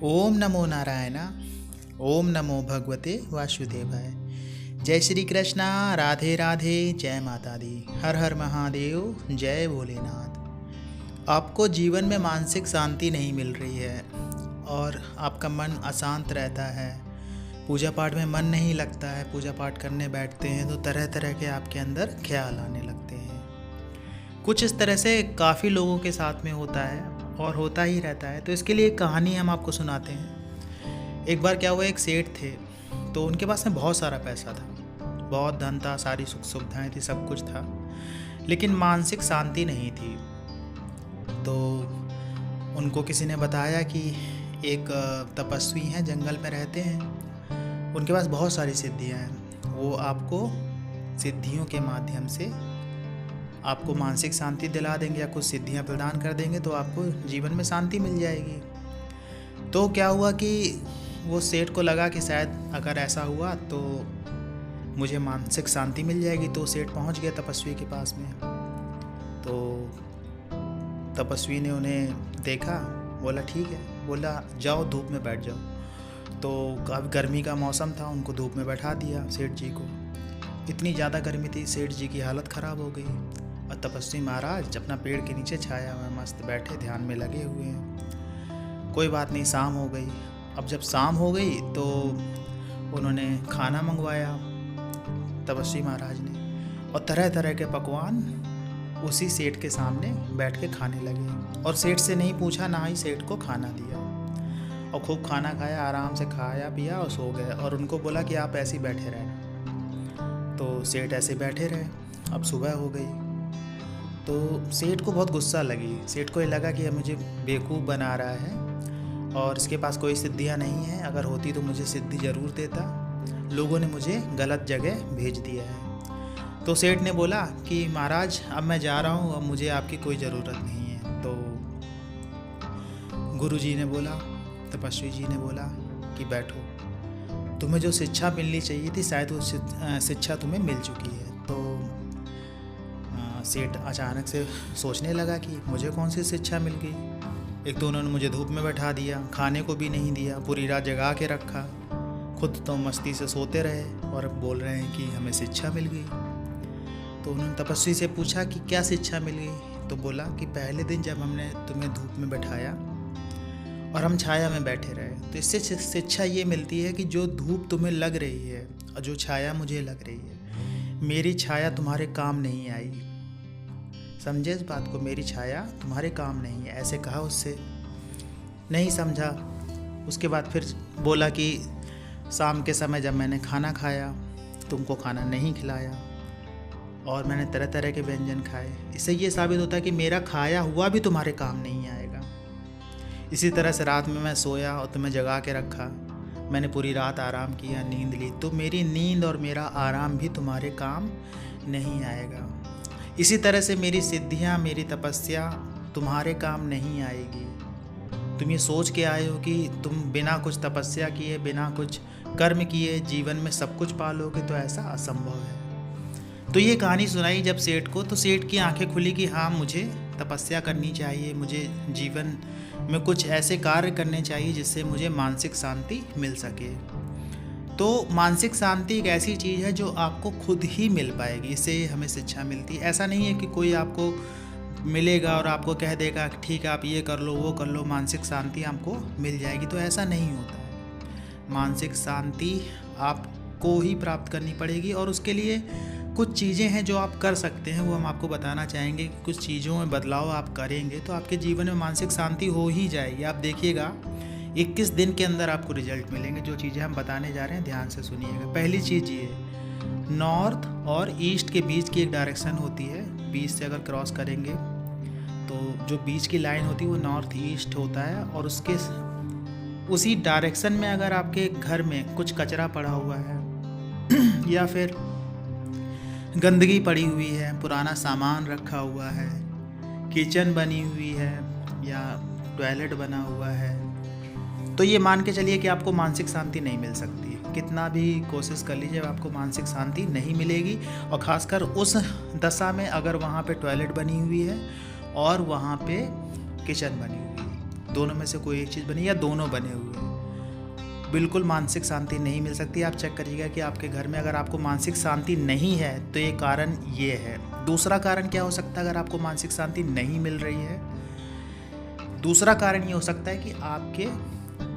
ओम नमो नारायण। ओम नमो भगवते वासुदेवाय। जय श्री कृष्णा। राधे राधे। जय माता दी। हर हर महादेव। जय भोलेनाथ। आपको जीवन में मानसिक शांति नहीं मिल रही है और आपका मन अशांत रहता है, पूजा पाठ में मन नहीं लगता है, पूजा पाठ करने बैठते हैं तो तरह तरह के आपके अंदर ख्याल आने लगते हैं। कुछ इस तरह से काफ़ी लोगों के साथ में होता है और होता ही रहता है। तो इसके लिए एक कहानी हम आपको सुनाते हैं। एक बार क्या हुआ, एक सेठ थे तो उनके पास में बहुत सारा पैसा था, बहुत धन था, सारी सुख सुविधाएं थी, सब कुछ था, लेकिन मानसिक शांति नहीं थी। तो उनको किसी ने बताया कि एक तपस्वी हैं, जंगल में रहते हैं, उनके पास बहुत सारी सिद्धियां हैं, वो आपको सिद्धियों के माध्यम से आपको मानसिक शांति दिला देंगे या कुछ सिद्धियां प्रदान कर देंगे तो आपको जीवन में शांति मिल जाएगी। तो क्या हुआ कि वो सेठ को लगा कि शायद अगर ऐसा हुआ तो मुझे मानसिक शांति मिल जाएगी। तो सेठ पहुंच गया तपस्वी के पास में। तो तपस्वी ने उन्हें देखा, बोला ठीक है, बोला जाओ धूप में बैठ जाओ। तो काफ़ी गर्मी का मौसम था, उनको धूप में बैठा दिया सेठ जी को। इतनी ज़्यादा गर्मी थी, सेठ जी की हालत ख़राब हो गई और तपस्वी महाराज अपना पेड़ के नीचे छाया में मस्त बैठे ध्यान में लगे हुए हैं। कोई बात नहीं, शाम हो गई। अब जब शाम हो गई तो उन्होंने खाना मंगवाया तपस्वी महाराज ने, और तरह तरह के पकवान उसी सेठ के सामने बैठ के खाने लगे। और सेठ से नहीं पूछा, ना ही सेठ को खाना दिया, और खूब खाना खाया, आराम से खाया पिया और सो गए। और उनको बोला कि आप ऐसे ही बैठे रहना। तो सेठ ऐसे बैठे रहे। अब सुबह हो गई तो सेठ को बहुत गुस्सा लगी। सेठ को ये लगा कि मुझे बेवकूफ़ बना रहा है और इसके पास कोई सिद्धियां नहीं है, अगर होती तो मुझे सिद्धि ज़रूर देता, लोगों ने मुझे गलत जगह भेज दिया है। तो सेठ ने बोला कि महाराज अब मैं जा रहा हूँ, अब मुझे आपकी कोई ज़रूरत नहीं है। तो गुरु जी ने बोला, तपस्वी जी ने बोला कि बैठो, तुम्हें जो शिक्षा मिलनी चाहिए थी शायद वो शिक्षा तुम्हें मिल चुकी है। तो सेठ अचानक से सोचने लगा कि मुझे कौन सी शिक्षा मिल गई। एक तो उन्होंने मुझे धूप में बैठा दिया, खाने को भी नहीं दिया, पूरी रात जगा के रखा, खुद तो मस्ती से सोते रहे और अब बोल रहे हैं कि हमें शिक्षा मिल गई। तो उन्होंने तपस्वी से पूछा कि क्या शिक्षा मिल गई। तो बोला कि पहले दिन जब हमने तुम्हें धूप में बैठाया और हम छाया में बैठे रहे, तो इससे शिक्षा ये मिलती है कि जो धूप तुम्हें लग रही है और जो छाया मुझे लग रही है, मेरी छाया तुम्हारे काम नहीं आई। समझे इस बात को, मेरी छाया तुम्हारे काम नहीं है, ऐसे कहा उससे। नहीं समझा। उसके बाद फिर बोला कि शाम के समय जब मैंने खाना खाया, तुमको खाना नहीं खिलाया और मैंने तरह तरह के व्यंजन खाए, इससे ये साबित होता है कि मेरा खाया हुआ भी तुम्हारे काम नहीं आएगा। इसी तरह से रात में मैं सोया और तुम्हें जगा के रखा, मैंने पूरी रात आराम किया, नींद ली, तो मेरी नींद और मेरा आराम भी तुम्हारे काम नहीं आएगा। इसी तरह से मेरी सिद्धियाँ, मेरी तपस्या तुम्हारे काम नहीं आएगी। तुम ये सोच के आए हो कि तुम बिना कुछ तपस्या किए, बिना कुछ कर्म किए जीवन में सब कुछ पालोगे, तो ऐसा असंभव है। तो ये कहानी सुनाई जब सेठ को, तो सेठ की आंखें खुली कि हाँ, मुझे तपस्या करनी चाहिए, मुझे जीवन में कुछ ऐसे कार्य करने चाहिए जिससे मुझे मानसिक शांति मिल सके। तो मानसिक शांति एक ऐसी चीज़ है जो आपको खुद ही मिल पाएगी, इससे हमें शिक्षा मिलती है। ऐसा नहीं है कि कोई आपको मिलेगा और आपको कह देगा कि ठीक है आप ये कर लो, वो कर लो, मानसिक शांति आपको मिल जाएगी, तो ऐसा नहीं होता है। मानसिक शांति आपको ही प्राप्त करनी पड़ेगी और उसके लिए कुछ चीज़ें हैं जो आप कर सकते हैं, वो हम आपको बताना चाहेंगे कि कुछ चीज़ों में बदलाव आप करेंगे तो आपके जीवन में मानसिक शांति हो ही जाएगी। आप देखिएगा 21 दिन के अंदर आपको रिजल्ट मिलेंगे। जो चीज़ें हम बताने जा रहे हैं ध्यान से सुनिएगा। पहली चीज़ ये, नॉर्थ और ईस्ट के बीच की एक डायरेक्शन होती है, बीच से अगर क्रॉस करेंगे तो जो बीच की लाइन होती है वो नॉर्थ ईस्ट होता है, और उसके उसी डायरेक्शन में अगर आपके घर में कुछ कचरा पड़ा हुआ है या फिर गंदगी पड़ी हुई है, पुराना सामान रखा हुआ है, किचन बनी हुई है या टॉयलेट बना हुआ है, तो ये मान के चलिए कि आपको मानसिक शांति नहीं मिल सकती। कितना भी कोशिश कर लीजिए आपको मानसिक शांति नहीं मिलेगी। और ख़ासकर उस दशा में अगर वहाँ पे टॉयलेट बनी हुई है और वहाँ पे किचन बनी हुई है, दोनों में से कोई एक चीज़ बनी या दोनों बने हुए हैं, बिल्कुल मानसिक शांति नहीं मिल सकती। आप चेक करिएगा कि आपके घर में अगर आपको मानसिक शांति नहीं है तो ये कारण ये है। दूसरा कारण क्या हो सकता है अगर आपको मानसिक शांति नहीं मिल रही है? दूसरा कारण ये हो सकता है कि आपके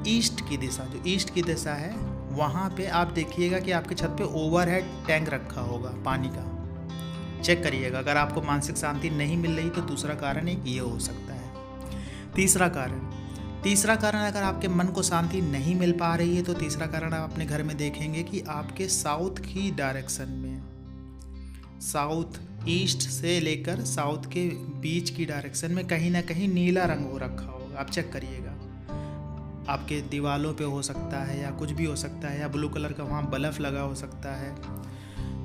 ईस्ट की दिशा, जो ईस्ट की दिशा है वहाँ पे आप देखिएगा कि आपके छत पे ओवरहेड टैंक रखा होगा पानी का। चेक करिएगा, अगर आपको मानसिक शांति नहीं मिल रही तो दूसरा कारण एक ये हो सकता है। तीसरा कारण अगर आपके मन को शांति नहीं मिल पा रही है तो तीसरा कारण आप अपने घर में देखेंगे कि आपके साउथ की डायरेक्शन में, साउथ ईस्ट से लेकर साउथ के बीच की डायरेक्शन में कहीं ना कहीं नीला रंग हो रखा होगा। आप चेक करिएगा, आपके दीवालों पे हो सकता है या कुछ भी हो सकता है, या ब्लू कलर का वहाँ बल्ब लगा हो सकता है।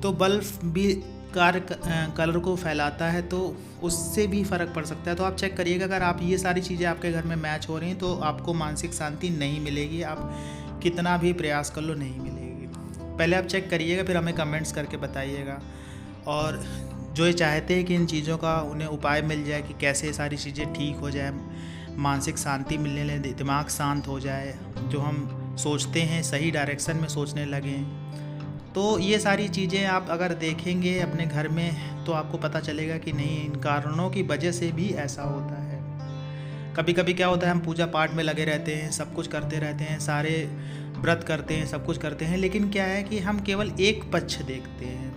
तो बल्ब भी कलर को फैलाता है तो उससे भी फ़र्क पड़ सकता है। तो आप चेक करिएगा, अगर आप ये सारी चीज़ें आपके घर में मैच हो रही हैं तो आपको मानसिक शांति नहीं मिलेगी। आप कितना भी प्रयास कर लो नहीं मिलेगी। पहले आप चेक करिएगा, फिर हमें कमेंट्स करके बताइएगा। और जो ये चाहते हैं कि इन चीज़ों का उन्हें उपाय मिल जाए कि कैसे ये सारी चीज़ें ठीक हो जाए, मानसिक शांति मिलने लगे, दिमाग शांत हो जाए, जो हम सोचते हैं सही डायरेक्शन में सोचने लगें, तो ये सारी चीज़ें आप अगर देखेंगे अपने घर में तो आपको पता चलेगा कि नहीं, इन कारणों की वजह से भी ऐसा होता है। कभी कभी क्या होता है, हम पूजा पाठ में लगे रहते हैं, सब कुछ करते रहते हैं, सारे व्रत करते हैं, सब कुछ करते हैं, लेकिन क्या है कि हम केवल एक पक्ष देखते हैं,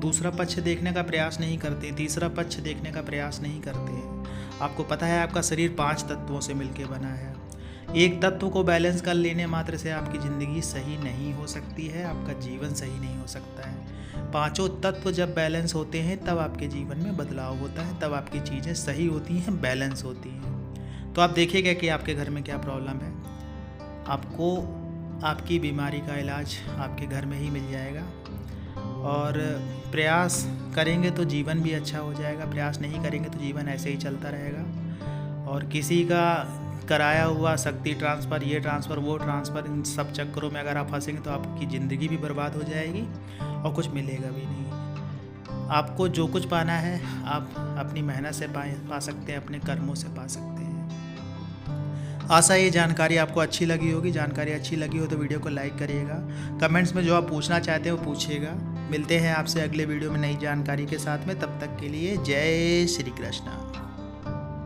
दूसरा पक्ष देखने का प्रयास नहीं करते, तीसरा पक्ष देखने का प्रयास नहीं करते हैं। आपको पता है आपका शरीर 5 तत्वों से मिलकर बना है। एक तत्व को बैलेंस कर लेने मात्र से आपकी ज़िंदगी सही नहीं हो सकती है, आपका जीवन सही नहीं हो सकता है। 5 तत्व जब बैलेंस होते हैं तब आपके जीवन में बदलाव होता है, तब आपकी चीज़ें सही होती हैं, बैलेंस होती हैं। तो आप देखिएगा कि आपके घर में क्या प्रॉब्लम है, आपको आपकी बीमारी का इलाज आपके घर में ही मिल जाएगा। और प्रयास करेंगे तो जीवन भी अच्छा हो जाएगा, प्रयास नहीं करेंगे तो जीवन ऐसे ही चलता रहेगा। और किसी का कराया हुआ शक्ति ट्रांसफ़र, ये ट्रांसफ़र, वो ट्रांसफ़र, इन सब चक्करों में अगर आप फंसेंगे तो आपकी ज़िंदगी भी बर्बाद हो जाएगी और कुछ मिलेगा भी नहीं। आपको जो कुछ पाना है आप अपनी मेहनत से पा सकते हैं, अपने कर्मों से पा सकते हैं। आशा ये जानकारी आपको अच्छी लगी होगी। जानकारी अच्छी लगी हो तो वीडियो को लाइक करिएगा, कमेंट्स में जो आप पूछना चाहते हैं वो पूछिएगा। मिलते हैं आपसे अगले वीडियो में नई जानकारी के साथ में, तब तक के लिए जय श्री कृष्ण।